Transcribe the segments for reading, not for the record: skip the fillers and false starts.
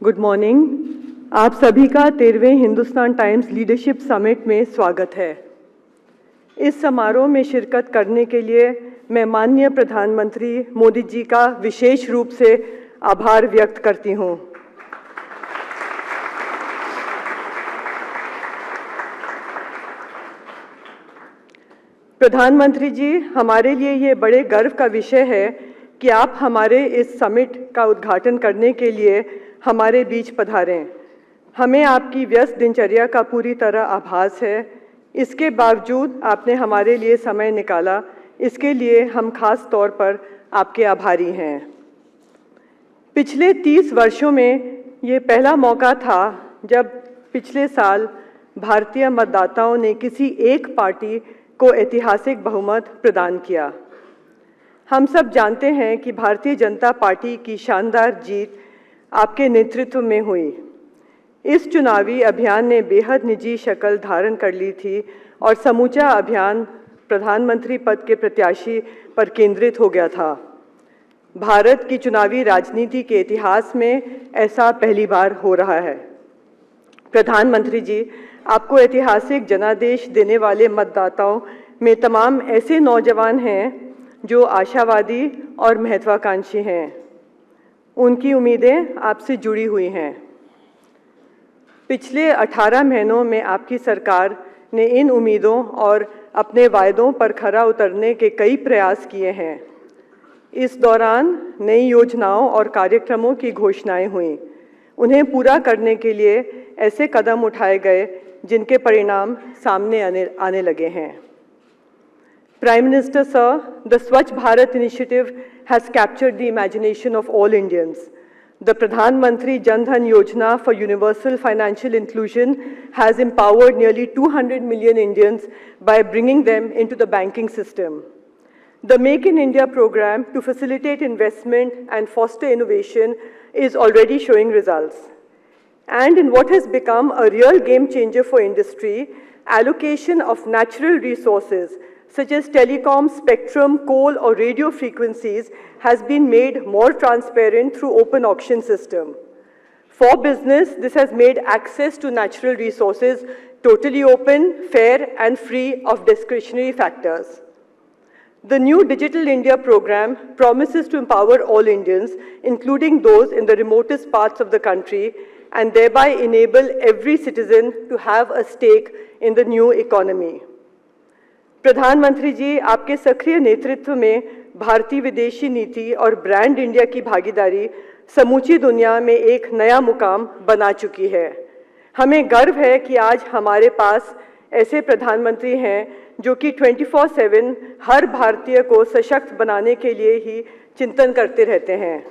Good morning. आप सभी का 13वें हिंदुस्तान टाइम्स लीडरशिप समिट में स्वागत है। इस समारोह में शिरकत करने के लिए मैं माननीय प्रधानमंत्री मोदी जी का विशेष रूप से आभार व्यक्त करती हूँ। प्रधानमंत्री जी, हमारे लिए ये बड़े गर्व का विषय है कि आप हमारे इस समिट का उद्घाटन करने के लिए हमारे बीच पधारें। हमें आपकी व्यस्त दिनचर्या का पूरी तरह आभास है। इसके बावजूद आपने हमारे लिए समय निकाला, इसके लिए हम खास तौर पर आपके आभारी हैं। पिछले 30 वर्षों में ये पहला मौका था जब पिछले साल भारतीय मतदाताओं ने किसी एक पार्टी को ऐतिहासिक बहुमत प्रदान किया। हम सब जानते हैं कि भारतीय जनता पार्टी की शानदार जीत आपके नेतृत्व में हुई। इस चुनावी अभियान ने बेहद निजी शक्ल धारण कर ली थी और समूचा अभियान प्रधानमंत्री पद के प्रत्याशी पर केंद्रित हो गया था। भारत की चुनावी राजनीति के इतिहास में ऐसा पहली बार हो रहा है। प्रधानमंत्री जी, आपको ऐतिहासिक जनादेश देने वाले मतदाताओं में तमाम ऐसे नौजवान हैं जो आशावादी और महत्वाकांक्षी हैं। उनकी उम्मीदें आपसे जुड़ी हुई हैं। पिछले 18 महीनों में आपकी सरकार ने इन उम्मीदों और अपने वायदों पर खरा उतरने के कई प्रयास किए हैं। इस दौरान नई योजनाओं और कार्यक्रमों की घोषणाएं हुईं। उन्हें पूरा करने के लिए ऐसे कदम उठाए गए जिनके परिणाम सामने आने लगे हैं। Prime Minister Sir, the Swachh Bharat initiative has captured the imagination of all Indians. The Pradhan Mantri Jan Dhan Yojana for universal financial inclusion has empowered nearly 200 million Indians by bringing them into the banking system. The Make in India program to facilitate investment and foster innovation is already showing results. And in what has become a real game changer for industry, allocation of natural resources such as telecom, spectrum, coal or radio frequencies has been made more transparent through open auction system. For business, this has made access to natural resources totally open, fair and free of discretionary factors. The new Digital India program promises to empower all Indians, including those in the remotest parts of the country, and thereby enable every citizen to have a stake in the new economy. प्रधानमंत्री जी, आपके सक्रिय नेतृत्व में भारतीय विदेशी नीति और brand India की भागीदारी समूची दुनिया में एक नया मुकाम बना चुकी है। हमें गर्व है कि आज हमारे पास ऐसे प्रधानमंत्री हैं जो कि 24/7 हर भारतीय को सशक्त बनाने के लिए ही चिंतन करते रहते हैं।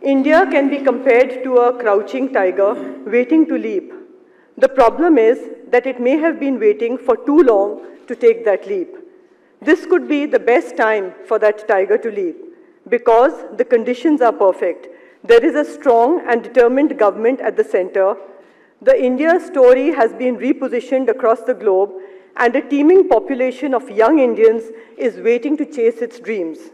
India can be compared to a crouching tiger waiting to leap. The problem is that it may have been waiting for too long to take that leap. This could be the best time for that tiger to leap because the conditions are perfect. There is a strong and determined government at the center. The India story has been repositioned across the globe and a teeming population of young Indians is waiting to chase its dreams.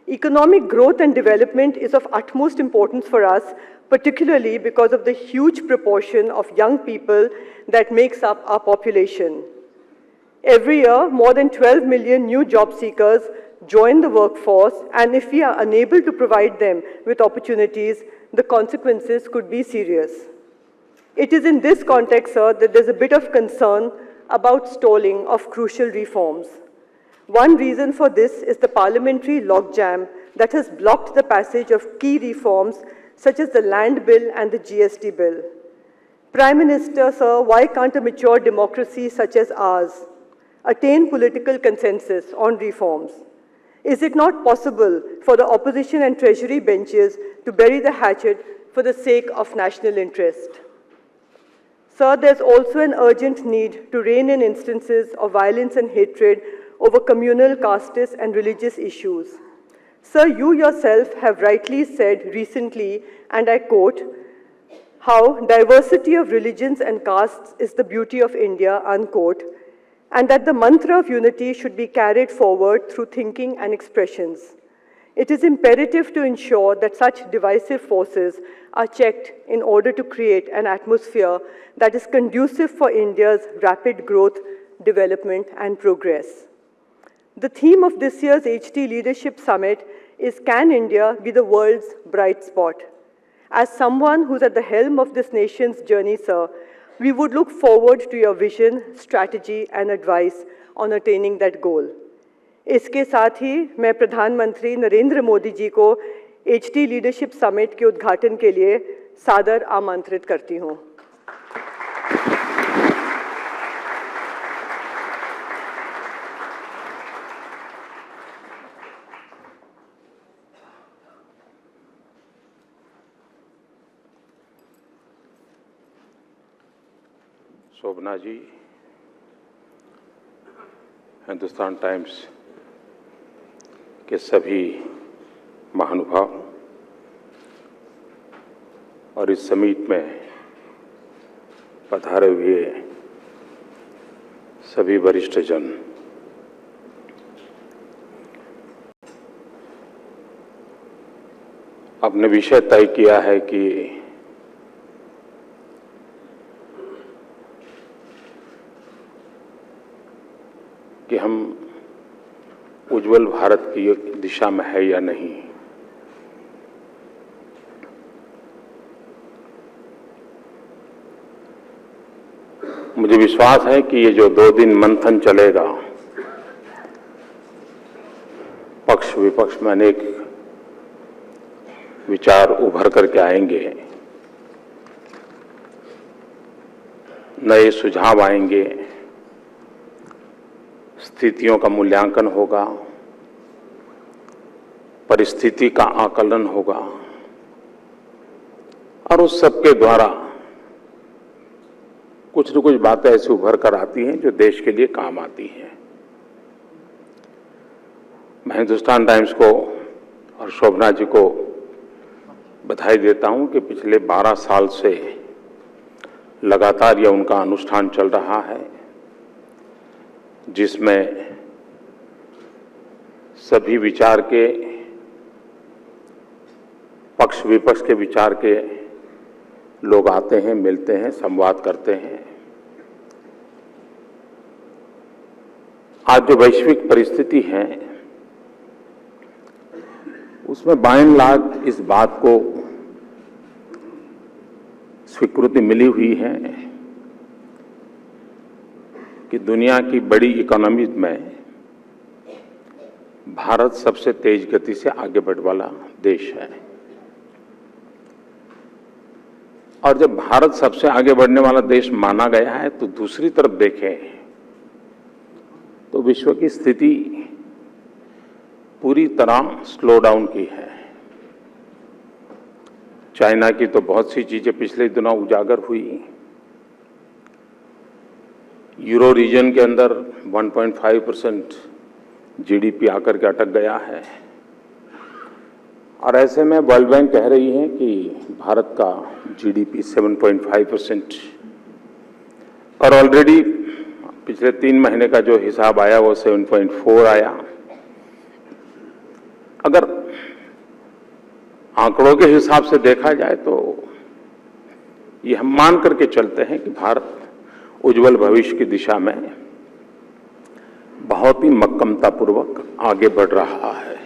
Economic growth and development is of utmost importance for us, particularly because of the huge proportion of young people that makes up our population. Every year, more than 12 million new job seekers join the workforce, and if we are unable to provide them with opportunities, the consequences could be serious. It is in this context, sir, that there's a bit of concern about stalling of crucial reforms. One reason for this is the parliamentary logjam that has blocked the passage of key reforms such as the Land Bill and the GST Bill. Prime Minister, sir, why can't a mature democracy such as ours attain political consensus on reforms? Is it not possible for the opposition and treasury benches to bury the hatchet for the sake of national interest? Sir, there's also an urgent need to rein in instances of violence and hatred over communal, casteist and religious issues. Sir, you yourself have rightly said recently, and I quote, how diversity of religions and castes is the beauty of India, unquote, and that the mantra of unity should be carried forward through thinking and expressions. It is imperative to ensure that such divisive forces are checked in order to create an atmosphere that is conducive for India's rapid growth, development, and progress. The theme of this year's HT Leadership Summit is Can India be the world's bright spot? As someone who's at the helm of this nation's journey, sir, we would look forward to your vision, strategy, and advice on attaining that goal. इसके साथ ही मैं प्रधानमंत्री नरेंद्र मोदी जी को HT leadership summit के उद्घाटन के लिए सादर आमंत्रित करती हूं। शोभना जी, हिंदुस्तान टाइम्स के सभी महानुभाव और इस समिट में पधारे हुए सभी वरिष्ठ जन, आपने विषय तय किया है कि हम उज्जवल भारत की दिशा में है या नहीं। मुझे विश्वास है कि ये जो 2 दिन मंथन चलेगा, पक्ष विपक्ष में अनेक विचार उभर करके आएंगे, नए सुझाव आएंगे, स्थितियों का मूल्यांकन होगा, परिस्थिति का आकलन होगा और उस सब के द्वारा कुछ न कुछ बातें ऐसी उभर कर आती हैं जो देश के लिए काम आती हैं। मैं हिंदुस्तान टाइम्स को और शोभना जी को बधाई देता हूं कि पिछले 12 साल से लगातार यह उनका अनुष्ठान चल रहा है, जिसमें सभी विचार के, पक्ष विपक्ष के विचार के लोग आते हैं, मिलते हैं, संवाद करते हैं। आज जो वैश्विक परिस्थिति है उसमें बाय एंड लार्ज इस बात को स्वीकृति मिली हुई है कि दुनिया की बड़ी इकोनॉमीज में भारत सबसे तेज गति से आगे बढ़ने वाला देश है। और जब भारत सबसे आगे बढ़ने वाला देश माना गया है तो दूसरी तरफ देखें तो विश्व की स्थिति पूरी तरह स्लो डाउन की है। चाइना की तो बहुत सी चीजें पिछले दिनों उजागर हुई। यूरो रीजन के अंदर 1.5% जीडीपी आकर के अटक गया है और ऐसे में वर्ल्ड बैंक कह रही है कि भारत का जीडीपी 7.5% और ऑलरेडी पिछले 3 महीने का जो हिसाब आया वो 7.4 आया। अगर आंकड़ों के हिसाब से देखा जाए तो ये हम मान करके चलते हैं कि भारत उज्जवल भविष्य की दिशा में बहुत ही मक्कमतापूर्वक आगे बढ़ रहा है।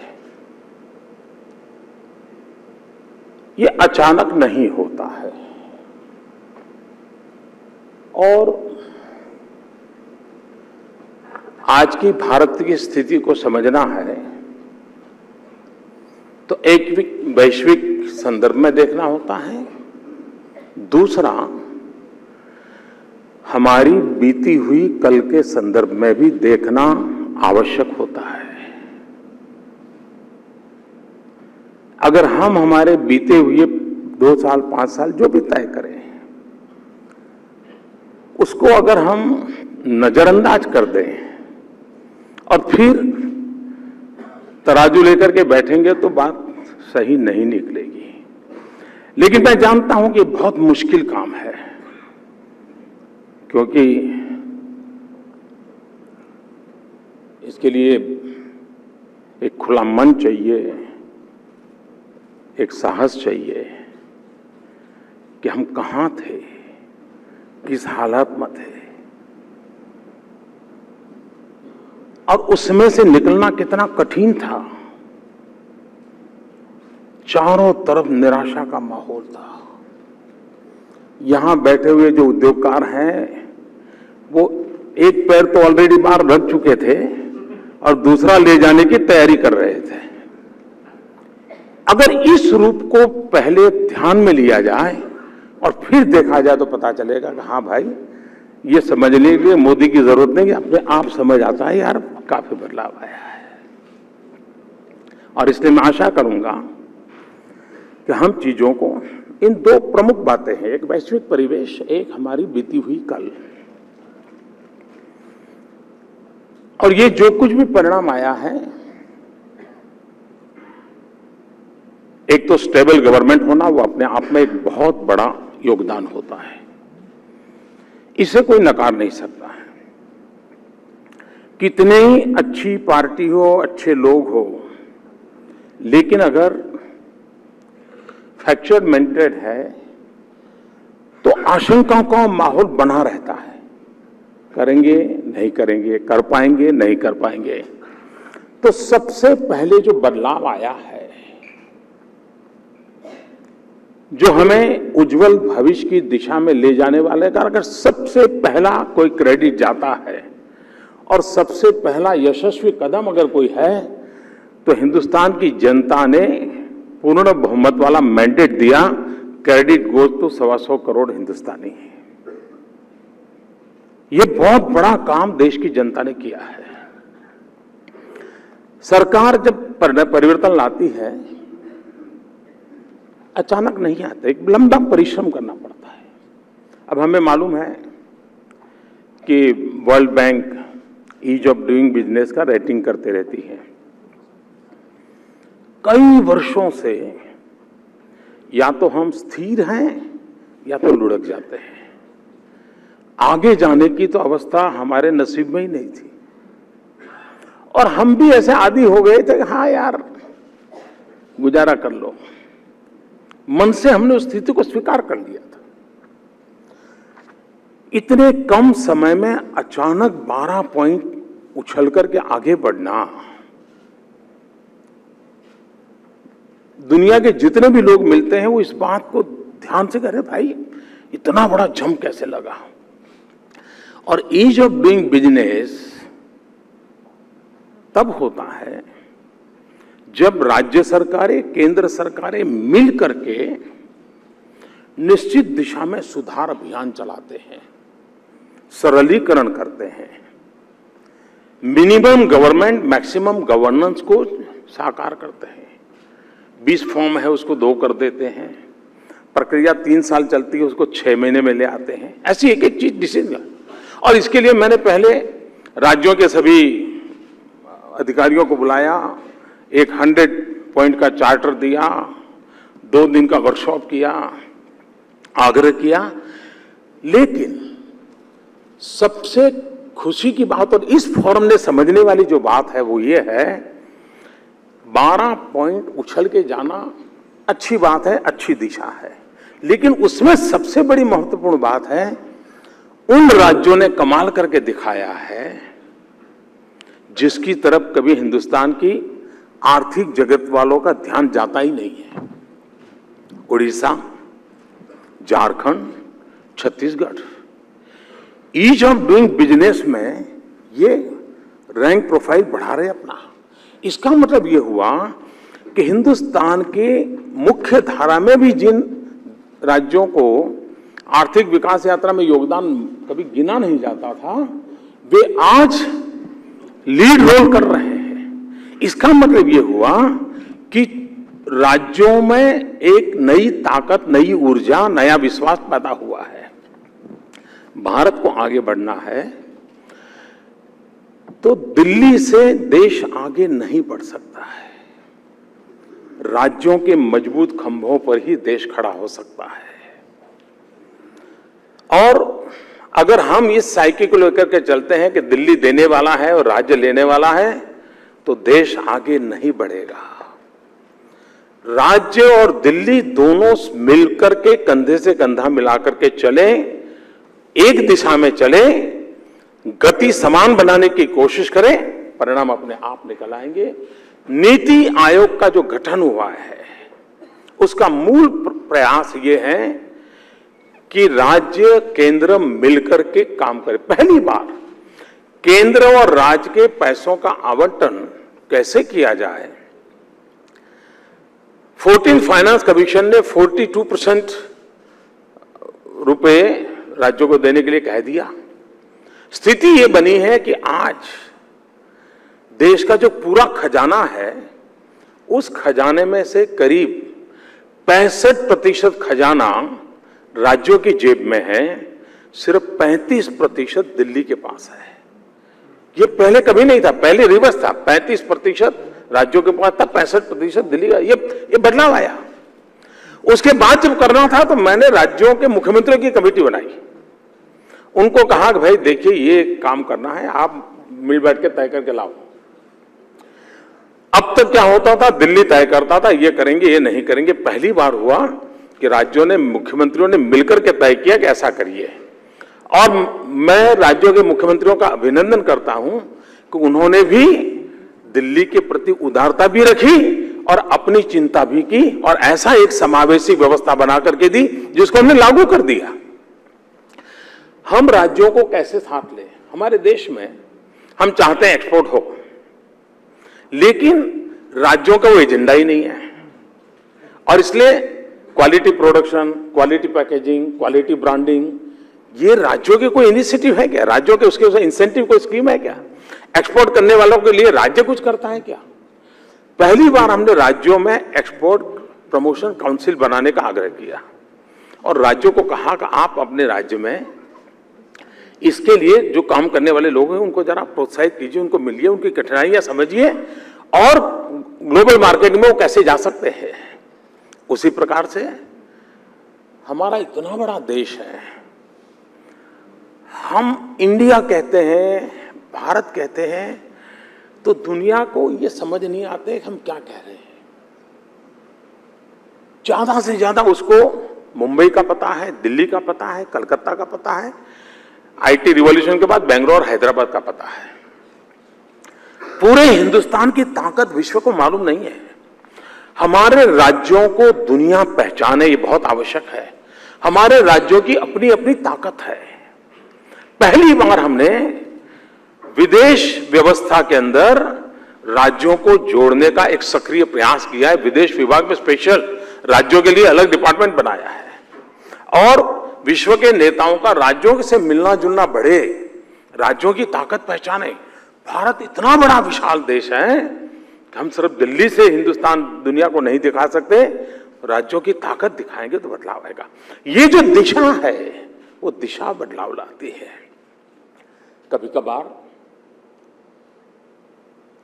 ये अचानक नहीं होता है और आज की भारत की स्थिति को समझना है तो एक वैश्विक संदर्भ में देखना होता है, दूसरा हमारी बीती हुई कल के संदर्भ में भी देखना आवश्यक होता है। अगर हम हमारे बीते हुए 2 साल 5 साल जो भी तय करें उसको अगर हम नजरअंदाज कर दें और फिर तराजू लेकर के बैठेंगे तो बात सही नहीं निकलेगी। लेकिन मैं जानता हूं कि बहुत मुश्किल काम है, क्योंकि इसके लिए एक खुला मन चाहिए, एक साहस चाहिए कि हम कहां थे, किस हालात में थे और उसमें से निकलना कितना कठिन था। चारों तरफ निराशा का माहौल था। यहां बैठे हुए जो उद्योगकार हैं वो एक पैर तो ऑलरेडी बाहर रख चुके थे और दूसरा ले जाने की तैयारी कर रहे थे। अगर इस रूप को पहले ध्यान में लिया जाए और फिर देखा जाए तो पता चलेगा कि हाँ भाई, ये समझने के लिए मोदी की जरूरत नहीं, अपने आप समझ आता है यार काफी बदलाव आया है। और इसलिए मैं आशा करूंगा कि हम चीजों को, इन दो प्रमुख बातें हैं, एक वैश्विक परिवेश, एक हमारी बीती हुई कल, और ये जो कुछ भी परिणाम आया है, एक तो स्टेबल गवर्नमेंट होना, वो अपने आप में एक बहुत बड़ा योगदान होता है, इसे कोई नकार नहीं सकता है। कितनी अच्छी पार्टी हो, अच्छे लोग हो, लेकिन अगर फ्रैक्चर्ड मेंटेड है तो आशंकाओं का माहौल बना रहता है। करेंगे नहीं करेंगे, कर पाएंगे नहीं कर पाएंगे। तो सबसे पहले जो बदलाव आया है, जो हमें उज्जवल भविष्य की दिशा में ले जाने वाले का, अगर सबसे पहला कोई क्रेडिट जाता है और सबसे पहला यशस्वी कदम अगर कोई है, तो हिंदुस्तान की जनता ने पूर्ण बहुमत वाला मैंडेट दिया। क्रेडिट गोज टू 125 करोड़ हिंदुस्तानी। ये बहुत बड़ा काम देश की जनता ने किया है। सरकार जब परिवर्तन लाती है, अचानक नहीं आता, एक लंबा परिश्रम करना पड़ता है। अब हमें मालूम है कि World Bank ease of doing business का रेटिंग करते रहती है। कई वर्षों से या तो हम स्थिर हैं या तो लुढ़क जाते हैं। आगे जाने की तो अवस्था हमारे नसीब में ही नहीं थी, और हम भी ऐसे आदी हो गए थे कि हाँ यार गुजारा कर लो। मन से हमने उस स्थिति को स्वीकार कर लिया था। इतने कम समय में अचानक 12 पॉइंट उछल करके आगे बढ़ना, दुनिया के जितने भी लोग मिलते हैं वो इस बात को ध्यान से कह रहे, भाई इतना बड़ा जंप कैसे लगा। और ईज ऑफ डूइंग बिजनेस तब होता है जब राज्य सरकारें, केंद्र सरकारें मिल करके निश्चित दिशा में सुधार अभियान चलाते हैं, सरलीकरण करते हैं, मिनिमम गवर्नमेंट मैक्सिमम गवर्नेंस को साकार करते हैं। 20 फॉर्म है उसको 2 कर देते हैं, प्रक्रिया 3 साल चलती है उसको 6 महीने में ले आते हैं। ऐसी एक एक चीज डिसीजन। और इसके लिए मैंने पहले राज्यों के सभी अधिकारियों को बुलाया, एक 100 पॉइंट का चार्टर दिया, 2 दिन का वर्कशॉप किया, आग्रह किया। लेकिन सबसे खुशी की बात और इस फोरम ने समझने वाली जो बात है वो ये है, 12 पॉइंट उछल के जाना अच्छी बात है, अच्छी दिशा है, लेकिन उसमें सबसे बड़ी महत्वपूर्ण बात है उन राज्यों ने कमाल करके दिखाया है जिसकी तरफ कभी हिंदुस्तान की आर्थिक जगत वालों का ध्यान जाता ही नहीं है। Orissa, Jharkhand, Chhattisgarh ease of doing business में ये रैंक प्रोफाइल बढ़ा रहे अपना। इसका मतलब ये हुआ कि हिंदुस्तान के मुख्य धारा में भी जिन राज्यों को आर्थिक विकास यात्रा में योगदान कभी गिना नहीं जाता था, वे आज लीड रोल कर रहे हैं। इसका मतलब ये हुआ कि राज्यों में एक नई ताकत, नई ऊर्जा, नया विश्वास पैदा हुआ है। भारत को आगे बढ़ना है तो दिल्ली से देश आगे नहीं बढ़ सकता है। राज्यों के मजबूत खंभों पर ही देश खड़ा हो सकता है। और अगर हम इस साइकिल को लेकर के चलते हैं कि दिल्ली देने वाला है और राज्य लेने वाला है, तो देश आगे नहीं बढ़ेगा। राज्य और दिल्ली दोनों मिलकर के कंधे से कंधा मिलाकर के चले, एक दिशा में चले, गति समान बनाने की कोशिश करें, परिणाम अपने आप निकल आएंगे। नीति आयोग का जो गठन हुआ है, उसका मूल प्रयास ये है कि राज्य केंद्र मिलकर के काम करे। पहली बार केंद्र और राज्य के पैसों का आवंटन कैसे किया जाए। 14 फाइनेंस कमीशन ने 42% रुपए राज्यों को देने के लिए कह दिया। स्थिति ये बनी है कि आज देश का जो पूरा खजाना है, उस खजाने में से करीब 65% खजाना राज्यों की जेब में है, सिर्फ 35% दिल्ली के पास है। ये पहले कभी नहीं था, पहले रिवर्स था, 35% राज्यों के पास था, 65% दिल्ली का। ये बदलाव आया। उसके बाद जब करना था तो मैंने राज्यों के मुख्यमंत्रियों की कमेटी बनाई, उनको कहा कि भाई देखिए ये काम करना है, आप मिल बैठ के तय करके लाओ। अब तक क्या होता था, दिल्ली तय करता था ये करेंगे ये नहीं करेंगे। पहली बार हुआ कि राज्यों ने, मुख्यमंत्रियों ने मिलकर के तय किया कि ऐसा करिए। और मैं राज्यों के मुख्यमंत्रियों का अभिनंदन करता हूं कि उन्होंने भी दिल्ली के प्रति उदारता भी रखी और अपनी चिंता भी की, और ऐसा एक समावेशी व्यवस्था बना करके दी जिसको हमने लागू कर दिया। हम राज्यों को कैसे साथ लें। हमारे देश में हम चाहते हैं एक्सपोर्ट हो, लेकिन राज्यों का वो एजेंडा ही नहीं है, और इसलिए quality production, quality packaging, quality branding, ये राज्यों के कोई इनिशिएटिव है क्या? राज्यों के उसके इंसेंटिव कोई स्कीम है क्या? एक्सपोर्ट करने वालों के लिए राज्य कुछ करता है क्या? पहली बार हमने राज्यों में एक्सपोर्ट प्रमोशन काउंसिल बनाने का आग्रह किया और राज्यों को कहा कि आप अपने राज्य में इसके लिए जो काम करने वाले लोग हैं उनको जरा प्रोत्साहित कीजिए, उनको मिलिए, उनकी कठिनाइयां समझिए और ग्लोबल मार्केट में वो कैसे जा सकते हैं। उसी प्रकार से हमारा इतना बड़ा देश है, हम इंडिया कहते हैं, भारत कहते हैं, तो दुनिया को ये समझ नहीं आते हम क्या कह रहे हैं। ज्यादा से ज्यादा उसको मुंबई का पता है, दिल्ली का पता है, कलकत्ता का पता है, आईटी रिवॉल्यूशन के बाद बेंगलोर, हैदराबाद का पता है। पूरे हिंदुस्तान की ताकत विश्व को मालूम नहीं है। हमारे राज्यों को दुनिया पहचाने, ये बहुत आवश्यक है। हमारे राज्यों की अपनी अपनी ताकत है। पहली बार हमने विदेश व्यवस्था के अंदर राज्यों को जोड़ने का एक सक्रिय प्रयास किया है। विदेश विभाग में स्पेशल राज्यों के लिए अलग डिपार्टमेंट बनाया है और विश्व के नेताओं का राज्यों से मिलना जुलना बढ़े, राज्यों की ताकत पहचाने। भारत इतना बड़ा विशाल देश है कि हम सिर्फ दिल्ली से हिंदुस्तान दुनिया को नहीं दिखा सकते, राज्यों की ताकत दिखाएंगे तो बदलाव आएगा। ये जो दिशा है वो दिशा बदलाव लाती है। कभी कभार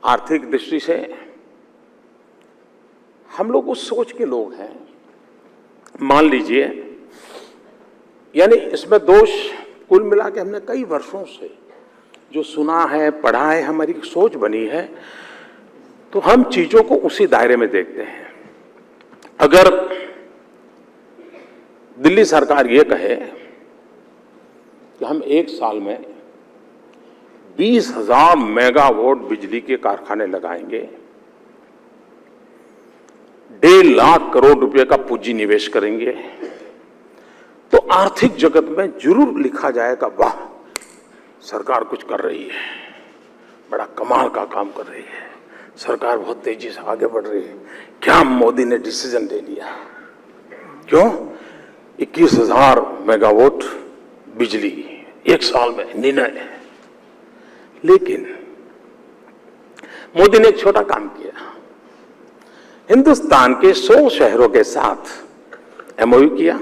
आर्थिक दृष्टि से हम लोग उस सोच के लोग हैं, मान लीजिए, यानी इसमें दोष कुल मिला के हमने कई वर्षों से जो सुना है, पढ़ा है, हमारी सोच बनी है, तो हम चीजों को उसी दायरे में देखते हैं। अगर दिल्ली सरकार ये कहे कि हम एक साल में 20,000 मेगावाट बिजली के कारखाने लगाएंगे, 1.5 लाख करोड़ रुपए का पूंजी निवेश करेंगे, तो आर्थिक जगत में जरूर लिखा जाएगा, वाह सरकार कुछ कर रही है, बड़ा कमाल का काम कर रही है, सरकार बहुत तेजी से आगे बढ़ रही है। क्या मोदी ने डिसीजन ले लिया, क्यों 21,000 मेगावाट बिजली एक साल में निर्णय। लेकिन मोदी ने एक छोटा काम किया, हिंदुस्तान के 100 शहरों के साथ एमओयू किया,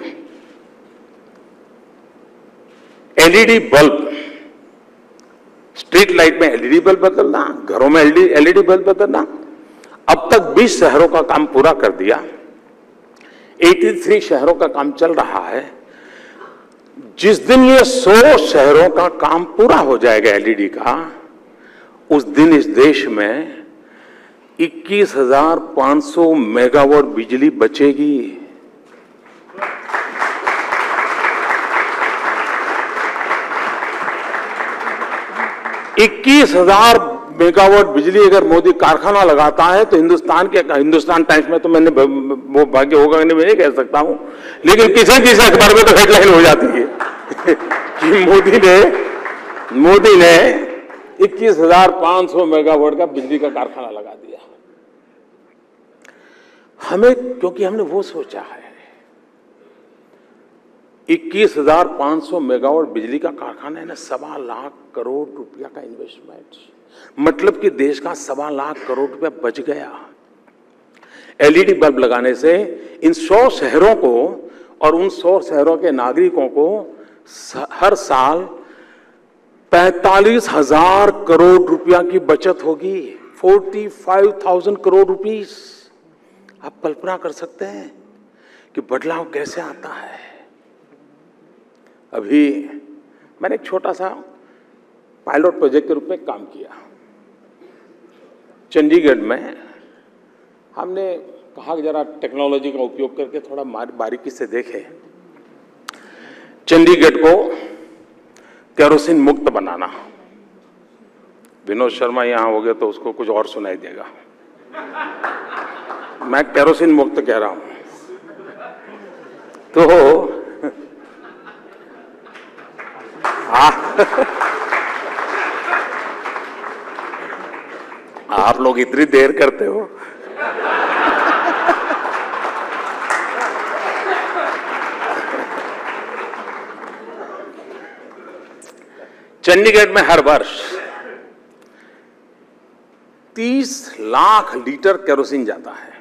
एलईडी बल्ब, स्ट्रीट लाइट में एलईडी बल्ब बदलना, घरों में एलईडी बल्ब बदलना। अब तक 20 शहरों का काम पूरा कर दिया, 83 शहरों का काम चल रहा है। जिस दिन ये 100 शहरों का काम पूरा हो जाएगा एलईडी का, उस दिन इस देश में 21,500 मेगावाट बिजली बचेगी। 21,000 मेगावाट बिजली अगर मोदी कारखाना लगाता है तो हिंदुस्तान टाइम्स में तो मैंने वो भाग्य होगा नहीं, मैं नहीं कह सकता हूं, लेकिन किसी किसी अखबार में तो हेडलाइन हो जाती है कि मोदी ने 21,500 मेगावाट का बिजली का कारखाना लगा दिया। हमें, क्योंकि हमने वो सोचा है 21,500 मेगावाट बिजली का कारखाना है ना, 1.25 लाख करोड़ रुपया का इन्वेस्टमेंट, मतलब कि देश का 1.25 लाख करोड़ रुपया बच गया। एलईडी बल्ब लगाने से इन 100 शहरों को और उन 100 शहरों के नागरिकों को हर साल 45,000 करोड़ रुपया की बचत होगी। 45,000 करोड़ रुपीस। आप कल्पना कर सकते हैं कि बदलाव कैसे आता है। अभी मैंने एक छोटा सा पायलट प्रोजेक्ट के रूप में काम किया चंडीगढ़ में। हमने कहा कि जरा टेक्नोलॉजी का उपयोग करके थोड़ा बारीकी से देखें, चंडीगढ़ को केरोसिन मुक्त बनाना। विनोद शर्मा यहां हो गए तो उसको कुछ और सुनाई देगा, मैं केरोसिन मुक्त कह रहा हूं। तो आप लोग इतनी देर करते हो। चंडीगढ़ में हर वर्ष 30 लाख लीटर केरोसिन जाता है,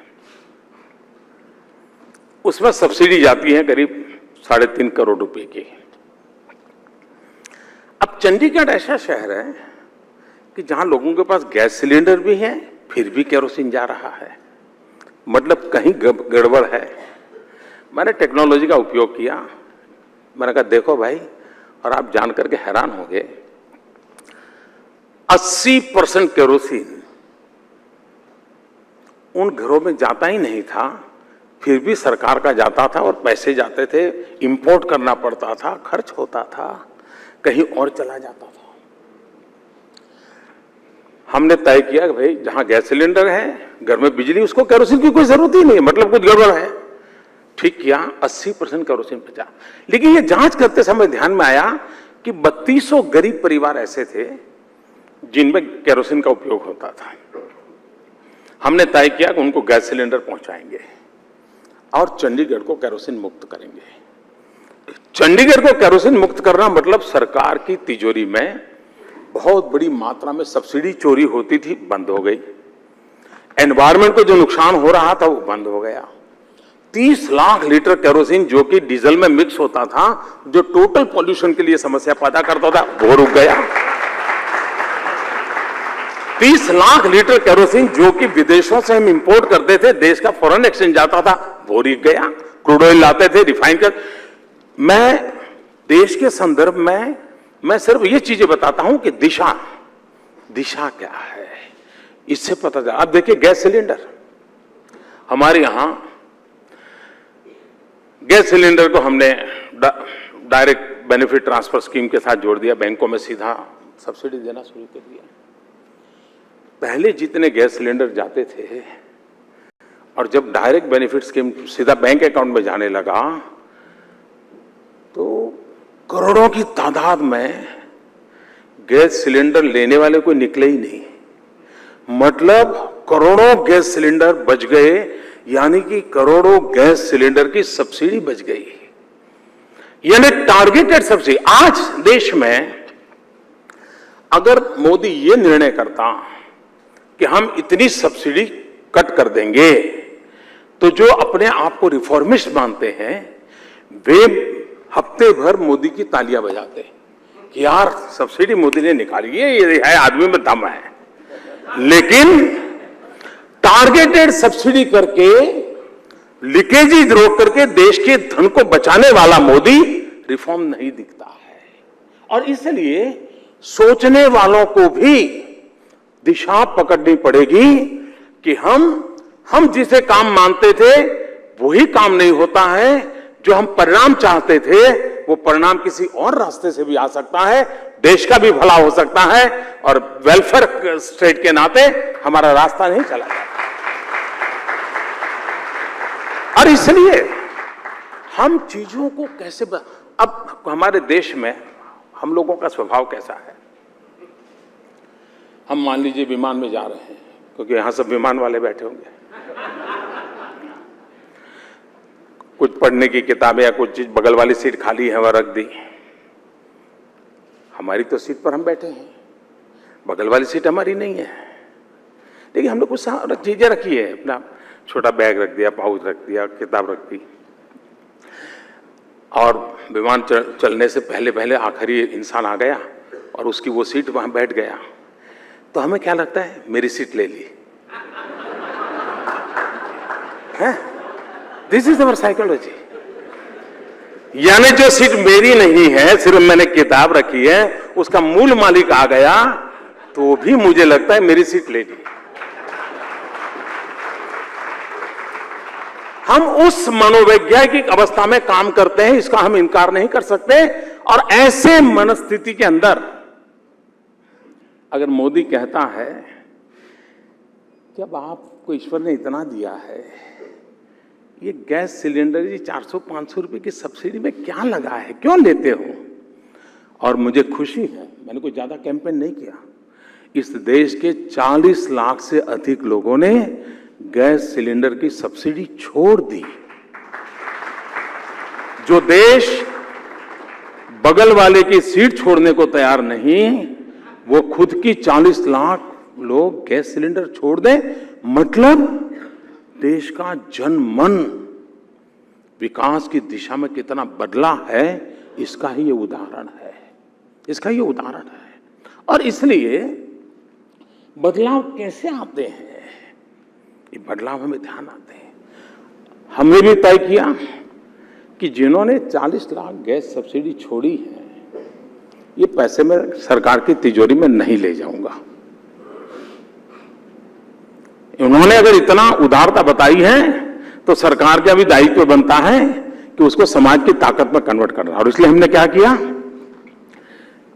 उसमें सब्सिडी जाती है करीब 3.5 करोड़ रुपए की। अब चंडीगढ़ ऐसा शहर है कि जहां लोगों के पास गैस सिलेंडर भी है, फिर भी केरोसिन जा रहा है, मतलब कहीं गड़बड़ है। मैंने टेक्नोलॉजी का उपयोग किया, मैंने कहा देखो भाई, और आप जान करके हैरान होंगे, 80% केरोसिन उन घरों में जाता ही नहीं था, फिर भी सरकार का जाता था और पैसे जाते थे, इंपोर्ट करना पड़ता था, खर्च होता था, कहीं और चला जाता था। हमने तय किया कि भाई जहां गैस सिलेंडर है, घर में बिजली, उसको केरोसिन की कोई जरूरत ही नहीं, मतलब कुछ गड़बड़ है। ठीक किया, 80% केरोसिन बचा। लेकिन ये जांच करते समय ध्यान में आया कि 3200 गरीब परिवार ऐसे थे जिनमें केरोसिन का उपयोग होता था। हमने तय किया कि उनको गैस सिलेंडर पहुंचाएंगे और चंडीगढ़ को केरोसिन मुक्त करेंगे। चंडीगढ़ को केरोसिन मुक्त करना मतलब सरकार की तिजोरी में बहुत बड़ी मात्रा में सब्सिडी चोरी होती थी, बंद हो गई। एनवायरमेंट को जो नुकसान हो रहा था वो बंद हो गया। 30 लाख लीटर केरोसिन जो कि डीजल में मिक्स होता था, जो टोटल पॉल्यूशन के लिए समस्या पैदा करता था, वो रुक गया। 30 लाख लीटर केरोसिन जो कि विदेशों से हम इंपोर्ट करते थे, देश का फॉरेन एक्सचेंज जाता था, वो रुक गया। क्रूड ऑयल लाते थे, रिफाइन कर। मैं देश के संदर्भ में मैं सिर्फ ये चीजें बताता हूं कि दिशा क्या है, इससे पता चला। अब देखिए गैस सिलेंडर, हमारे यहां गैस सिलेंडर को हमने डायरेक्ट बेनिफिट ट्रांसफर स्कीम के साथ जोड़ दिया, बैंकों में सीधा सब्सिडी देना शुरू कर दिया। पहले जितने गैस सिलेंडर जाते थे और जब डायरेक्ट बेनिफिट स्कीम सीधा बैंक अकाउंट में जाने लगा तो करोड़ों की तादाद में गैस सिलेंडर लेने वाले कोई निकले ही नहीं। मतलब करोड़ों गैस सिलेंडर बच गए, यानी कि करोड़ों गैस सिलेंडर की सब्सिडी बच गई, यानी टारगेटेड सब्सिडी। आज देश में अगर मोदी ये निर्णय करता कि हम इतनी सब्सिडी कट कर देंगे, तो जो अपने आप को रिफॉर्मिस्ट मानते हैं वे हफ्ते भर मोदी की तालियां बजाते कि यार सब्सिडी मोदी ने निकाली है, ये है, आदमी में दम है। लेकिन टारगेटेड सब्सिडी करके, लीकेजेज रोक करके देश के धन को बचाने वाला मोदी रिफॉर्म नहीं दिखता है। और इसलिए सोचने वालों को भी दिशा पकड़नी पड़ेगी कि हम जिसे काम मानते थे वही काम नहीं होता है, जो हम परिणाम चाहते थे वो परिणाम किसी और रास्ते से भी आ सकता है, देश का भी भला हो सकता है और वेलफेयर स्टेट के नाते हमारा रास्ता नहीं चला जाता। और इसलिए हम चीजों को कैसे अब हमारे देश में हम लोगों का स्वभाव कैसा है, हम मान लीजिए विमान में जा रहे हैं, क्योंकि यहां सब विमान वाले बैठे होंगे, कुछ पढ़ने की किताबें या कुछ चीज बगल वाली सीट खाली है वह रख दी, हमारी तो सीट पर हम बैठे हैं, बगल वाली सीट हमारी नहीं है, लेकिन हम लोग कुछ चीजें रखी है, अपना छोटा बैग रख दिया, पाउच रख दिया, किताब रख दी, और विमान चलने से पहले पहले आखिरी इंसान आ गया और उसकी वो सीट वहां बैठ गया, तो हमें क्या लगता है मेरी सीट ले ली है। This is our psychology. यानी जो सीट मेरी नहीं है, सिर्फ मैंने किताब रखी है, उसका मूल मालिक आ गया तो भी मुझे लगता है मेरी सीट ले ली। हम उस मनोवैज्ञानिक अवस्था में काम करते हैं, इसका हम इनकार नहीं कर सकते। और ऐसे मनस्थिति के अंदर अगर मोदी कहता है कि अब आपको ईश्वर ने इतना दिया है, ये गैस सिलेंडर जी 400-500 रुपए की सब्सिडी में क्या लगा है, क्यों लेते हो? और मुझे खुशी है, मैंने कोई ज्यादा कैंपेन नहीं किया, इस देश के 40 लाख से अधिक लोगों ने गैस सिलेंडर की सब्सिडी छोड़ दी। जो देश बगल वाले की सीट छोड़ने को तैयार नहीं, वो खुद की 40 लाख लोग गैस सिलेंडर छोड़ दें, मतलब देश का जनमन विकास की दिशा में कितना बदला है, इसका ही ये उदाहरण है, इसका ये उदाहरण है। और इसलिए बदलाव कैसे आते हैं, ये बदलाव हमें ध्यान आते हैं। हमने भी तय किया कि जिन्होंने 40 लाख गैस सब्सिडी छोड़ी है, ये पैसे मैं सरकार की तिजोरी में नहीं ले जाऊंगा। उन्होंने अगर इतना उदारता बताई है तो सरकार का भी दायित्व बनता है कि उसको समाज की ताकत में कन्वर्ट करना। और इसलिए हमने क्या किया,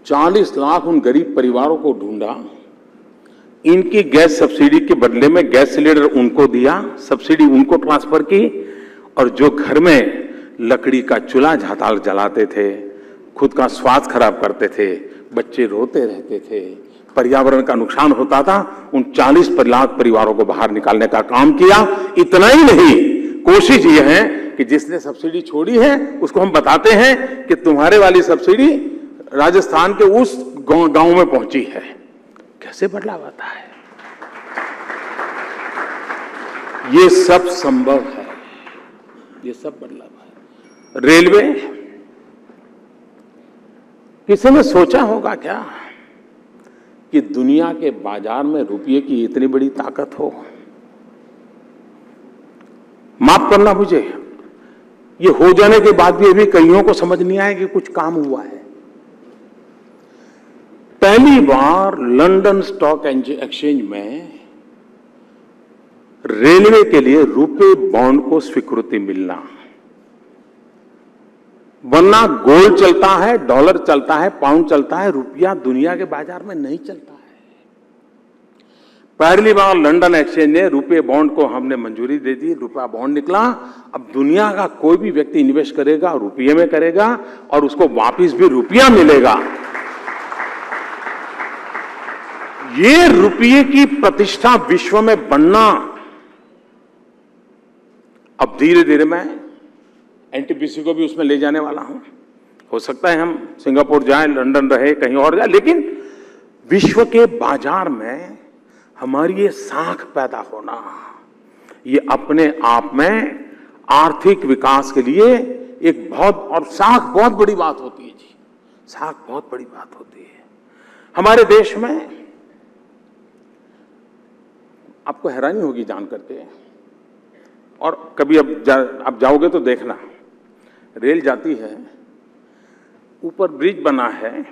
40 लाख उन गरीब परिवारों को ढूंढा, इनकी गैस सब्सिडी के बदले में गैस सिलेंडर उनको दिया, सब्सिडी उनको ट्रांसफर की, और जो घर में लकड़ी का चूल्हा झाताल जलाते थे, खुद का स्वास्थ्य खराब करते थे, बच्चे रोते रहते थे, पर्यावरण का नुकसान होता था, उन 40 लाख परिवारों को बाहर निकालने का काम किया। इतना ही नहीं, कोशिश यह है कि जिसने सब्सिडी छोड़ी है उसको हम बताते हैं कि तुम्हारे वाली सब्सिडी राजस्थान के उस गांव में पहुंची है। कैसे बदलाव आता है, ये सब संभव है, ये सब बदलाव है। रेलवे, किसी ने सोचा होगा क्या कि दुनिया के बाजार में रुपये की इतनी बड़ी ताकत हो? माफ करना मुझे, ये हो जाने के बाद भी अभी कईयों को समझ नहीं आया कि कुछ काम हुआ है। पहली बार लंदन स्टॉक एक्सचेंज में रेलवे के लिए रुपे बॉन्ड को स्वीकृति मिलना, वरना गोल्ड चलता है, डॉलर चलता है, पाउंड चलता है, रुपया दुनिया के बाजार में नहीं चलता है। पहली बार लंदन एक्सचेंज ने रुपये बॉन्ड को हमने मंजूरी दे दी, रुपया बॉन्ड निकला। अब दुनिया का कोई भी व्यक्ति इन्वेस्ट करेगा रुपये में करेगा और उसको वापस भी रुपया मिलेगा। ये रुपये की प्रतिष्ठा विश्व में बनना, अब धीरे धीरे मैं एनटीपीसी को भी उसमें ले जाने वाला हूं। हो सकता है हम सिंगापुर जाएं, लंदन रहे, कहीं और जाएं, लेकिन विश्व के बाजार में हमारी ये साख पैदा होना, ये अपने आप में आर्थिक विकास के लिए एक बहुत, और साख बहुत बड़ी बात होती है जी, साख बहुत बड़ी बात होती है। हमारे देश में आपको हैरानी होगी जान करके, और कभी अब जाओगे तो देखना, रेल जाती है ऊपर ब्रिज बना है,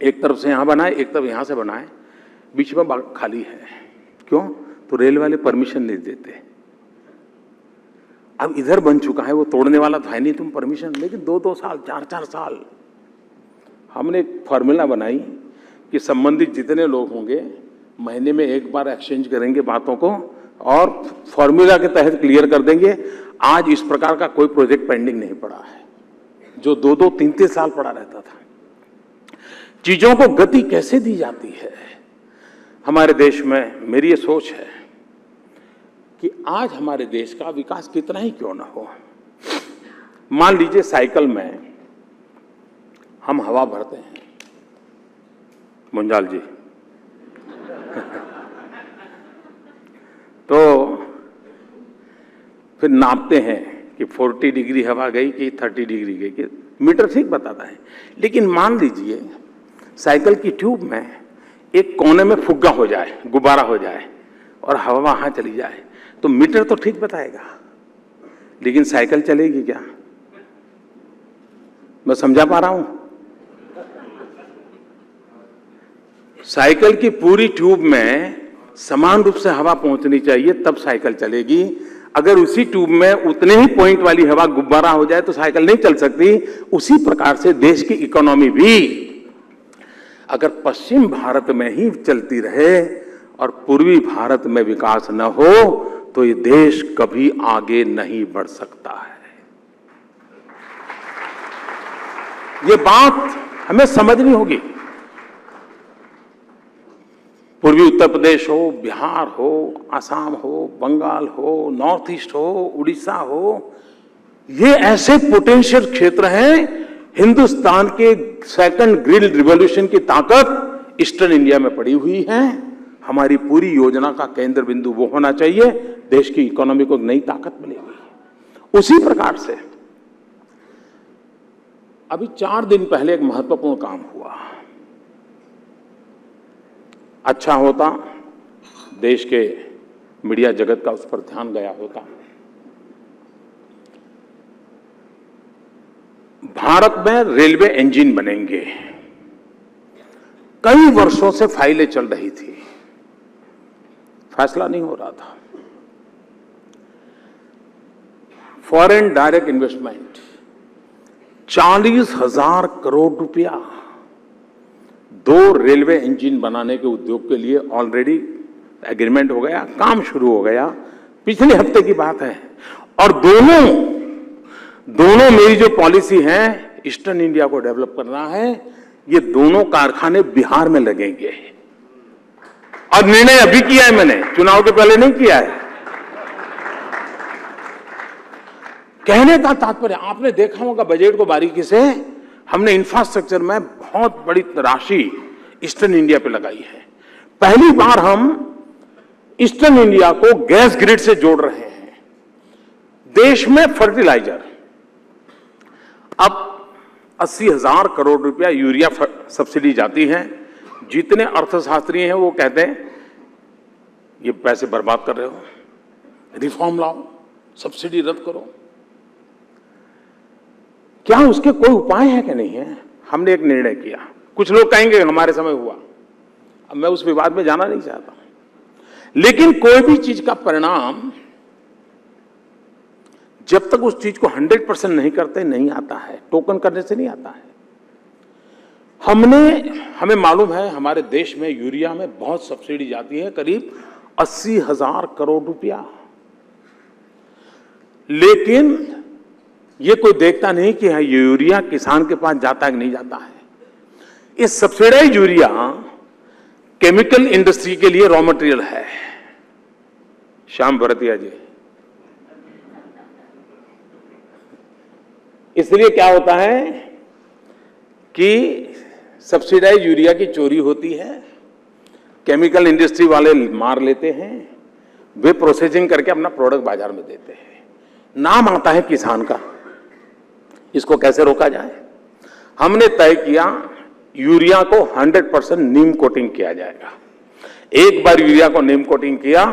एक तरफ से यहां बना है, एक तरफ यहां से बना है, बीच में बाग खाली है। क्यों? तो रेल वाले परमिशन नहीं देते। अब इधर बन चुका है, वो तोड़ने वाला तो है नहीं तुम परमिशन, लेकिन 2-2 साल 4-4 साल हमने एक फॉर्मूला बनाई कि संबंधित जितने लोग होंगे महीने में एक बार एक्सचेंज करेंगे बातों को और फॉर्मूला के तहत क्लियर कर देंगे। आज इस प्रकार का कोई प्रोजेक्ट पेंडिंग नहीं पड़ा है, जो 2-2, 3-3 साल पड़ा रहता था। चीजों को गति कैसे दी जाती है हमारे देश में, मेरी ये सोच है कि आज हमारे देश का विकास कितना ही क्यों ना हो। मान लीजिए साइकिल में हम हवा भरते हैं, मुंजाल जी तो फिर नापते हैं कि 40 डिग्री हवा गई कि 30 डिग्री गई, कि मीटर ठीक बताता है। लेकिन मान लीजिए साइकिल की ट्यूब में एक कोने में फुग्गा हो जाए, गुब्बारा हो जाए और हवा वहां चली जाए, तो मीटर तो ठीक बताएगा, लेकिन साइकिल चलेगी क्या? मैं समझा पा रहा हूं? साइकिल की पूरी ट्यूब में समान रूप से हवा पहुंचनी चाहिए, तब साइकिल चलेगी। अगर उसी ट्यूब में उतने ही पॉइंट वाली हवा गुब्बारा हो जाए तो साइकिल नहीं चल सकती। उसी प्रकार से देश की इकोनॉमी भी अगर पश्चिम भारत में ही चलती रहे और पूर्वी भारत में विकास न हो तो ये देश कभी आगे नहीं बढ़ सकता है। ये बात हमें समझनी होगी। पूर्वी उत्तर प्रदेश हो, बिहार हो, असम हो, बंगाल हो, नॉर्थ ईस्ट हो, उड़ीसा हो, ये ऐसे पोटेंशियल क्षेत्र हैं। हिंदुस्तान के सेकंड ग्रीन रिवॉल्यूशन की ताकत ईस्टर्न इंडिया में पड़ी हुई है। हमारी पूरी योजना का केंद्र बिंदु वो होना चाहिए, देश की इकोनॉमी को नई ताकत मिलेगी। उसी प्रकार से अभी 4 दिन पहले एक महत्वपूर्ण काम हुआ। अच्छा होता देश के मीडिया जगत का उस पर ध्यान गया होता। भारत में रेलवे इंजन बनेंगे। कई वर्षों से फाइलें चल रही थी, फैसला नहीं हो रहा था। फॉरेन डायरेक्ट इन्वेस्टमेंट 40,000 करोड़ रुपया 2 रेलवे इंजन बनाने के उद्योग के लिए ऑलरेडी एग्रीमेंट हो गया, काम शुरू हो गया, पिछले हफ्ते की बात है। और दोनों मेरी जो पॉलिसी है ईस्टर्न इंडिया को डेवलप करना है, ये दोनों कारखाने बिहार में लगेंगे। और निर्णय अभी किया है मैंने, चुनाव के पहले नहीं किया है। कहने का तात्पर्य, आपने देखा होगा बजट को बारीकी से, हमने इंफ्रास्ट्रक्चर में बहुत बड़ी राशि ईस्टर्न इंडिया पे लगाई है। पहली बार हम ईस्टर्न इंडिया को गैस ग्रिड से जोड़ रहे हैं। देश में फर्टिलाइजर अब 80,000 करोड़ रुपया यूरिया सब्सिडी जाती है। जितने अर्थशास्त्री हैं वो कहते हैं ये पैसे बर्बाद कर रहे हो, रिफॉर्म लाओ, सब्सिडी रद्द करो। क्या उसके कोई उपाय है कि नहीं है? हमने एक निर्णय किया। कुछ लोग कहेंगे हमारे समय हुआ, अब मैं उस विवाद में जाना नहीं चाहता, लेकिन कोई भी चीज का परिणाम जब तक उस चीज को 100% नहीं करते नहीं आता है, टोकन करने से नहीं आता है। हमें मालूम है हमारे देश में यूरिया में बहुत सब्सिडी जाती है, करीब 80,000 करोड़ रुपया, लेकिन ये कोई देखता नहीं कि यूरिया किसान के पास जाता है कि नहीं जाता है। इस सब्सिडाइज यूरिया केमिकल इंडस्ट्री के लिए रॉ मटेरियल है। श्याम भरतिया जी, इसलिए क्या होता है कि सब्सिडाइज यूरिया की चोरी होती है, केमिकल इंडस्ट्री वाले मार लेते हैं, वे प्रोसेसिंग करके अपना प्रोडक्ट बाजार में देते हैं, नाम आता है किसान का। इसको कैसे रोका जाए? हमने तय किया यूरिया को 100% नीम कोटिंग किया जाएगा। एक बार यूरिया को नीम कोटिंग किया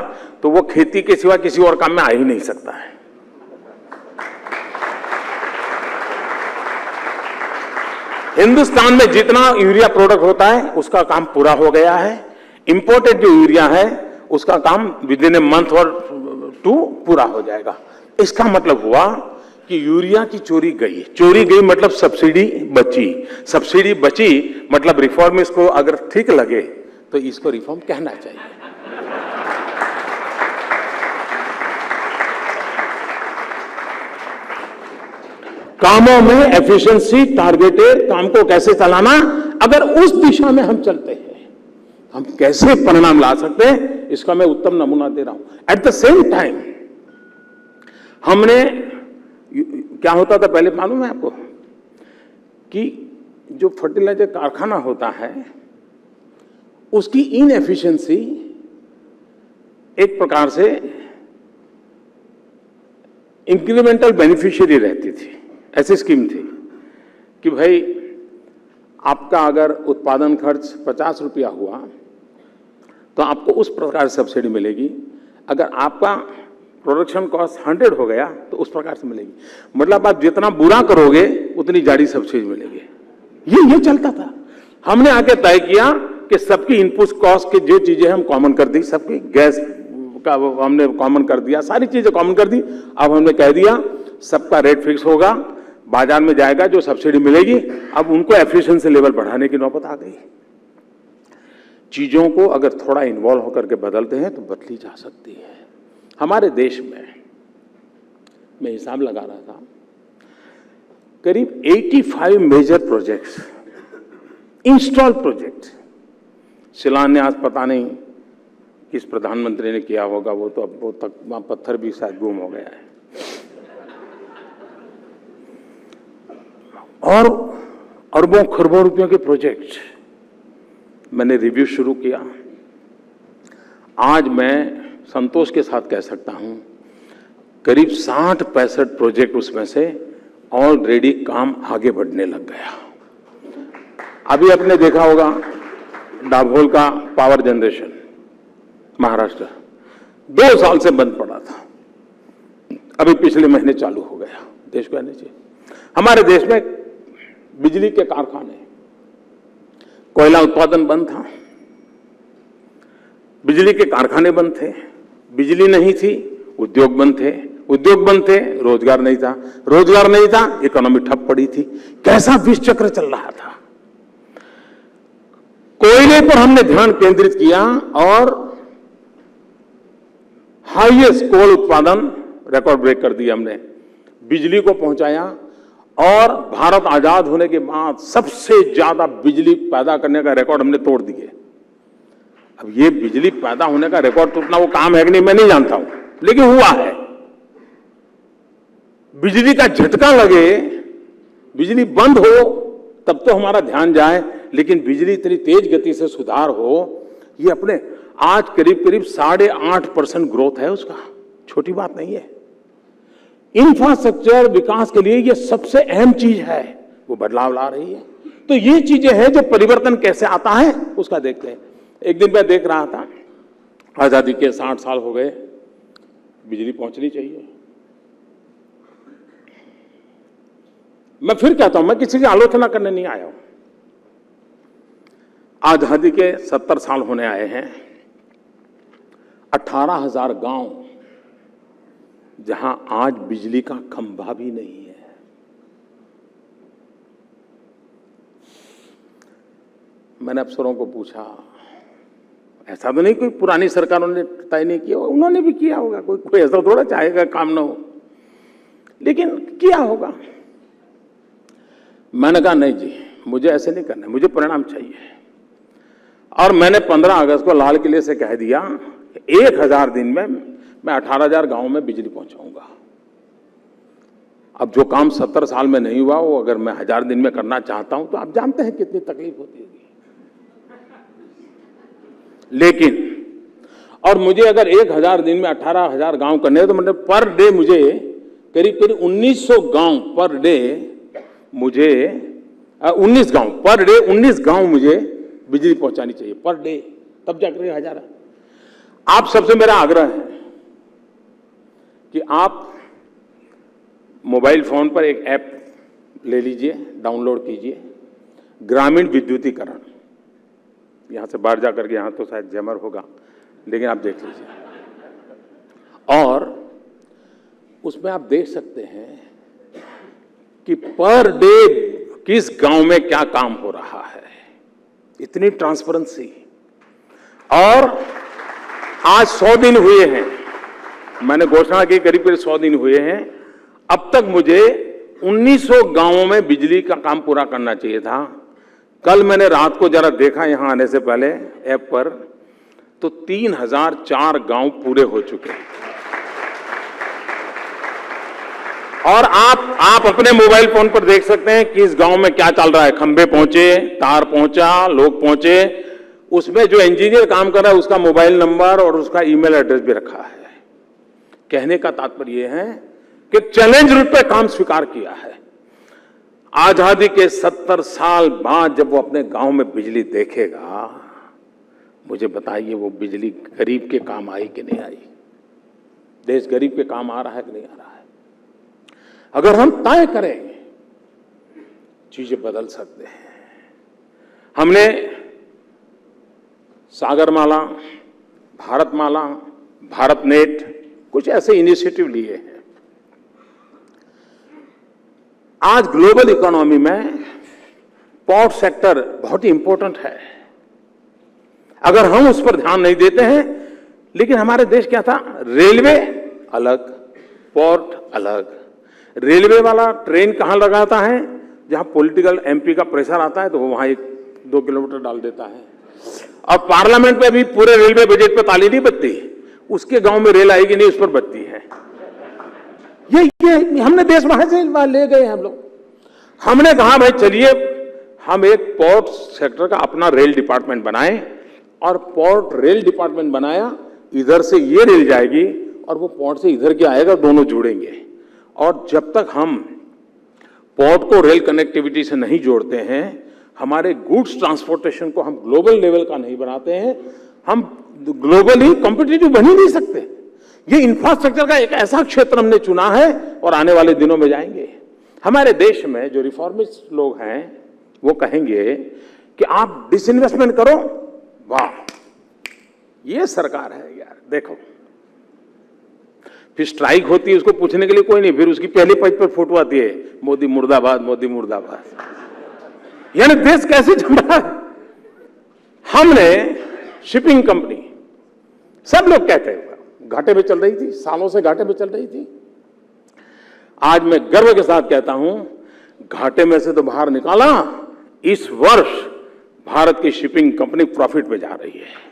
तो वो खेती के सिवा किसी और काम में आ ही नहीं सकता है। हिंदुस्तान में जितना यूरिया प्रोडक्ट होता है उसका काम पूरा हो गया है। इंपोर्टेड जो यूरिया है उसका काम विद इन ए मंथ और 2 पूरा हो जाएगा। इसका मतलब हुआ कि यूरिया की चोरी गई मतलब सब्सिडी बची मतलब रिफॉर्म। इसको अगर ठीक लगे तो इसको रिफॉर्म कहना चाहिए। कामों में एफिशिएंसी, टारगेटेड काम को कैसे चलाना, अगर उस दिशा में हम चलते हैं हम कैसे परिणाम ला सकते हैं, इसका मैं उत्तम नमूना दे रहा हूं। एट द सेम टाइम हमने, क्या होता था पहले मालूम है आपको, कि जो फर्टिलाइजर कारखाना होता है उसकी इनएफिशिएंसी एक प्रकार से इंक्रीमेंटल बेनिफिशियरी रहती थी। ऐसी स्कीम थी कि भाई आपका अगर उत्पादन खर्च 50 रुपया हुआ तो आपको उस प्रकार से सब्सिडी मिलेगी, अगर आपका प्रोडक्शन कॉस्ट 100 हो गया तो उस प्रकार से मिलेगी। मतलब आप जितना बुरा करोगे उतनी ज्यादा सब्सिडी मिलेगी। ये चलता था। हमने आके तय किया कि सबकी इनपुट कॉस्ट की जो चीजें हम कॉमन कर दी, सबकी गैस का हमने कॉमन कर दिया, सारी चीजें कॉमन कर दी। अब हमने कह दिया सबका रेट फिक्स होगा, बाजार में जाएगा जो सब्सिडी मिलेगी। अब उनको एफिशिएंसी लेवल बढ़ाने की नौबत आ गई। चीजों को अगर थोड़ा इन्वॉल्व होकर के बदलते हैं तो बदली जा सकती है। हमारे देश में मैं हिसाब लगा रहा था, करीब 85 मेजर प्रोजेक्ट्स, इंस्टॉल प्रोजेक्ट, शिलान्यास पता नहीं किस प्रधानमंत्री ने किया होगा, वो तो अब वो तक वहां पत्थर भी शायद गुम हो गया है। और अरबों खरबों रुपयों के प्रोजेक्ट मैंने रिव्यू शुरू किया। आज मैं संतोष के साथ कह सकता हूं करीब 60-65 प्रोजेक्ट उसमें से ऑलरेडी काम आगे बढ़ने लग गया। अभी आपने देखा होगा दाभोल का पावर जनरेशन महाराष्ट्र 2 साल से बंद पड़ा था, अभी पिछले महीने चालू हो गया। देश को कहना चाहिए हमारे देश में बिजली के कारखाने, कोयला उत्पादन बंद था, बिजली के कारखाने बंद थे, बिजली नहीं थी, उद्योग बंद थे, उद्योग बंद थे, रोजगार नहीं था, रोजगार नहीं था, इकोनॉमी ठप पड़ी थी। कैसा विष चक्र चल रहा था। कोयले पर हमने ध्यान केंद्रित किया और हाईएस्ट कोल उत्पादन रिकॉर्ड ब्रेक कर दिया हमने, बिजली को पहुंचाया और भारत आजाद होने के बाद सबसे ज्यादा बिजली पैदा करने का रिकॉर्ड हमने तोड़ दिए। अब ये बिजली पैदा होने का रिकॉर्ड टूटना वो काम है कि नहीं मैं नहीं जानता हूं, लेकिन हुआ है। बिजली का झटका लगे, बिजली बंद हो तब तो हमारा ध्यान जाए, लेकिन बिजली इतनी तेज गति से सुधार हो, ये अपने आज करीब 8.5% ग्रोथ है उसका, छोटी बात नहीं है। इंफ्रास्ट्रक्चर विकास के लिए ये सबसे अहम चीज है, वो बदलाव ला रही है। तो ये चीजें हैं जो परिवर्तन कैसे आता है उसका देखते हैं। एक दिन मैं देख रहा था, आजादी के 60 साल हो गए, बिजली पहुंचनी चाहिए। मैं फिर कहता हूं, मैं किसी की आलोचना करने नहीं आया हूं। आजादी के 70 साल होने आए हैं, 18,000 गांव जहां आज बिजली का खंभा भी नहीं है। मैंने अफसरों को पूछा, ऐसा तो नहीं कोई पुरानी सरकारों ने तय नहीं किया, उन्होंने भी किया होगा, कोई ऐसा थोड़ा चाहेगा काम ना हो, लेकिन किया होगा। मैंने कहा नहीं जी, मुझे ऐसे नहीं करना, मुझे परिणाम चाहिए। और मैंने 15 अगस्त को लाल किले से कह दिया 1000 दिन में मैं 18,000 गांवों में बिजली पहुंचाऊंगा। अब जो काम 70 साल में नहीं हुआ वो अगर मैं 1000 दिन में करना चाहता हूं तो आप जानते हैं कितनी तकलीफ होती होगी। लेकिन और मुझे अगर 1000 दिन में 18,000 गांव करने हैं तो मतलब पर डे मुझे करीब 1900 गांव पर डे, मुझे 19 गांव पर डे 19 गांव मुझे बिजली पहुंचानी चाहिए पर डे, तब जाकर 1000। आप सबसे मेरा आग्रह है कि आप मोबाइल फोन पर एक ऐप ले लीजिए, डाउनलोड कीजिए, ग्रामीण विद्युतीकरण, यहां से बाहर जाकर के, यहां तो शायद जमर होगा, लेकिन आप देख लीजिए। और उसमें आप देख सकते हैं कि पर डे किस गांव में क्या काम हो रहा है, इतनी ट्रांसपेरेंसी। और आज 100 दिन हुए हैं, मैंने घोषणा की, करीब करीब 100 दिन हुए हैं। अब तक मुझे 1900 गांवों में बिजली का काम पूरा करना चाहिए था। कल मैंने रात को जरा देखा यहां आने से पहले ऐप पर, तो 3004 गांव पूरे हो चुके हैं। और आप अपने मोबाइल फोन पर देख सकते हैं कि इस गांव में क्या चल रहा है। खंभे पहुंचे, तार पहुंचा, लोग पहुंचे, उसमें जो इंजीनियर काम कर रहा है उसका मोबाइल नंबर और उसका ईमेल एड्रेस भी रखा है। कहने का तात्पर्य यह है कि चैलेंज रूप पे काम स्वीकार किया है। आजादी के 70 साल बाद जब वो अपने गांव में बिजली देखेगा, मुझे बताइए वो बिजली गरीब के काम आई कि नहीं आई? देश गरीब के काम आ रहा है कि नहीं आ रहा है? अगर हम तय करें, चीजें बदल सकते हैं। हमने सागरमाला, भारतमाला, भारतनेट, कुछ ऐसे इनिशिएटिव लिए हैं। आज ग्लोबल इकोनॉमी में पोर्ट सेक्टर बहुत ही इंपॉर्टेंट है। अगर हम उस पर ध्यान नहीं देते हैं, लेकिन हमारे देश क्या था, रेलवे अलग, पोर्ट अलग। रेलवे वाला ट्रेन कहां लगाता है, जहां पॉलिटिकल एमपी का प्रेशर आता है तो वो वहां 1-2 किलोमीटर डाल देता है। अब पार्लियामेंट में भी पूरे रेलवे बजट पे ताली नहीं बजती, उसके गांव में रेल आएगी नहीं, उस पर बजती है। ये हमने देश वहां से ले गए हम लोग। हमने कहा भाई चलिए हम एक पोर्ट सेक्टर का अपना रेल डिपार्टमेंट बनाएं, और पोर्ट रेल डिपार्टमेंट बनाया। इधर से ये रेल जाएगी और वो पोर्ट से इधर के आएगा, दोनों जुड़ेंगे। और जब तक हम पोर्ट को रेल कनेक्टिविटी से नहीं जोड़ते हैं, हमारे गुड्स ट्रांसपोर्टेशन को हम ग्लोबल लेवल का नहीं बनाते हैं, हम ग्लोबली कॉम्पिटिटिव बन ही नहीं सकते। ये इंफ्रास्ट्रक्चर का एक ऐसा क्षेत्र हमने चुना है और आने वाले दिनों में जाएंगे। हमारे देश में जो रिफॉर्मिस्ट लोग हैं वो कहेंगे कि आप डिसइन्वेस्टमेंट करो। वाह, ये सरकार है यार, देखो। फिर स्ट्राइक होती है, उसको पूछने के लिए कोई नहीं, फिर उसकी पहली पेज पर फोटो आती है, मोदी मुर्दाबाद, मोदी मुर्दाबाद। यानी देश कैसे चल रहा है। हमने शिपिंग कंपनी, सब लोग कहते हैं घाटे में चल रही थी, सालों से घाटे में चल रही थी। आज मैं गर्व के साथ कहता हूं, घाटे में से तो बाहर निकाला। इस वर्ष भारत की शिपिंग कंपनी प्रॉफिट में जा रही है।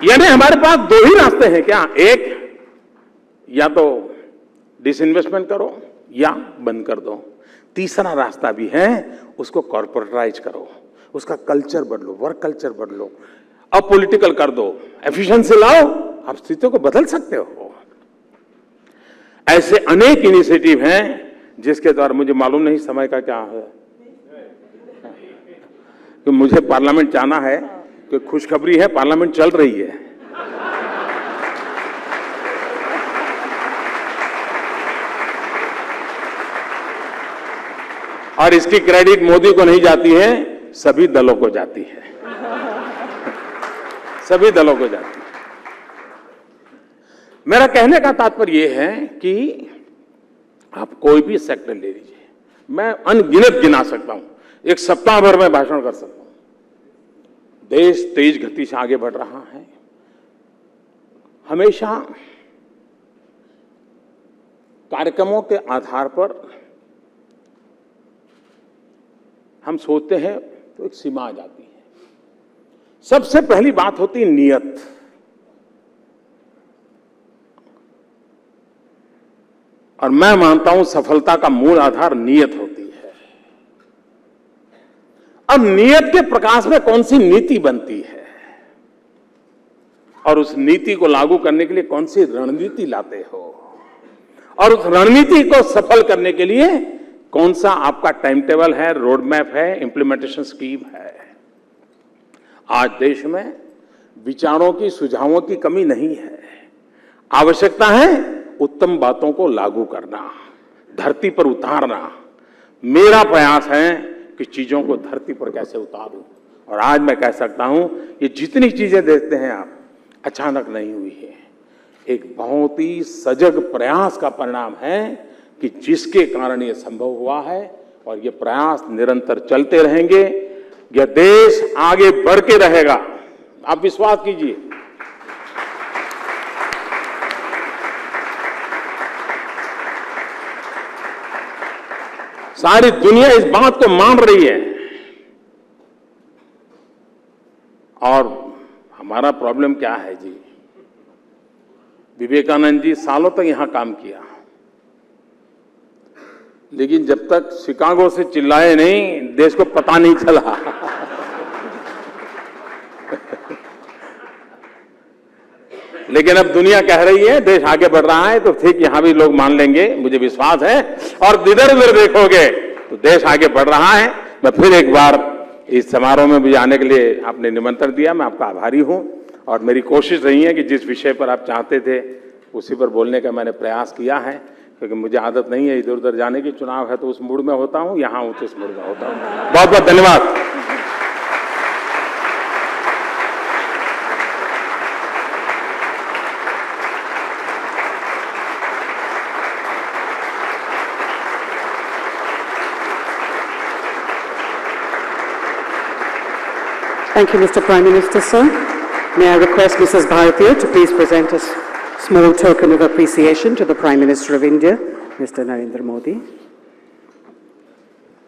यानी हमारे पास 2 ही रास्ते हैं क्या, एक या तो डिसइन्वेस्टमेंट करो या बंद कर दो। तीसरा रास्ता भी है, उसको कॉर्पोरेटाइज करो, उसका कल्चर बदलो, वर्क कल्चर बदलो, अपॉलिटिकल कर दो, एफिशिएंसी लाओ, आप स्थितियों को बदल सकते हो। ऐसे अनेक इनिशिएटिव हैं जिसके द्वारा, मुझे मालूम नहीं समय का क्या है, कि मुझे पार्लियामेंट जाना है, कि खुशखबरी है पार्लियामेंट चल रही है। और इसकी क्रेडिट मोदी को नहीं जाती है, सभी दलों को जाती है, सभी दलों को जाती है। मेरा कहने का तात्पर्य यह है कि आप कोई भी सेक्टर ले लीजिए, मैं अनगिनत गिना सकता हूं, एक सप्ताह भर में भाषण कर सकता हूं। देश तेज गति से आगे बढ़ रहा है। हमेशा कार्यक्रमों के आधार पर हम सोचते हैं तो एक सीमा आ जाती है। सबसे पहली बात होती है नियत। और मैं मानता हूं सफलता का मूल आधार नियत होती है। अब नियत के प्रकाश में कौन सी नीति बनती है और उस नीति को लागू करने के लिए कौन सी रणनीति लाते हो, और उस रणनीति को सफल करने के लिए कौन सा आपका टाइम टेबल है, रोड मैप है, इंप्लीमेंटेशन स्कीम है। आज देश में विचारों की, सुझावों की कमी नहीं है। आवश्यकता है उत्तम बातों को लागू करना, धरती पर उतारना, मेरा प्रयास है कि चीजों को धरती पर कैसे उतारूं। और आज मैं कह सकता हूं, ये जितनी चीजें देखते हैं आप, अचानक नहीं हुई है, एक बहुत ही सजग प्रयास का परिणाम है कि जिसके कारण ये संभव हुआ है। और ये प्रयास निरंतर चलते रहेंगे, यह देश आगे बढ़ के रहेगा, आप विश्वास कीजिए। सारी दुनिया इस बात को मान रही है। और हमारा प्रॉब्लम क्या है जी, विवेकानंद जी सालों तक यहां काम किया, लेकिन जब तक शिकागो से चिल्लाए नहीं, देश को पता नहीं चला। लेकिन अब दुनिया कह रही है, देश आगे बढ़ रहा है, तो ठीक यहां भी लोग मान लेंगे, मुझे विश्वास है। और इधर उधर देखोगे तो देश आगे बढ़ रहा है। मैं फिर एक बार इस समारोह में भी आने के लिए आपने निमंत्रण दिया, मैं आपका आभारी हूं। और मेरी कोशिश रही है कि जिस विषय पर आप चाहते थे उसी पर बोलने का मैंने प्रयास किया है, क्योंकि मुझे आदत नहीं है इधर उधर जाने की। चुनाव है तो उस मूड में होता हूं, यहां हूं तो उस मूड में होता हूं। बहुत बहुत धन्यवाद। Thank you, Mr. Prime Minister, sir. May I request Mrs. Bharatiya to please present a small token of appreciation to the Prime Minister of India, Mr. Narendra Modi.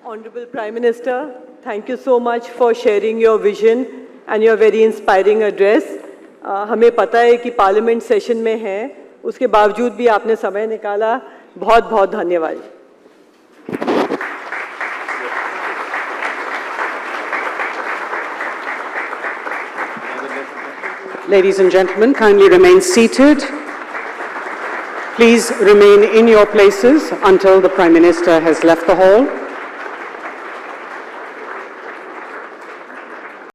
Honorable Prime Minister, thank you so much for sharing your vision and your very inspiring address. हमें पता है कि parliament session में है, उसके बावजूद भी आपने समय निकाला, बहुत बहुत धन्यवाद। Ladies and gentlemen, kindly remain seated. Please remain in your places until the Prime Minister has left the hall.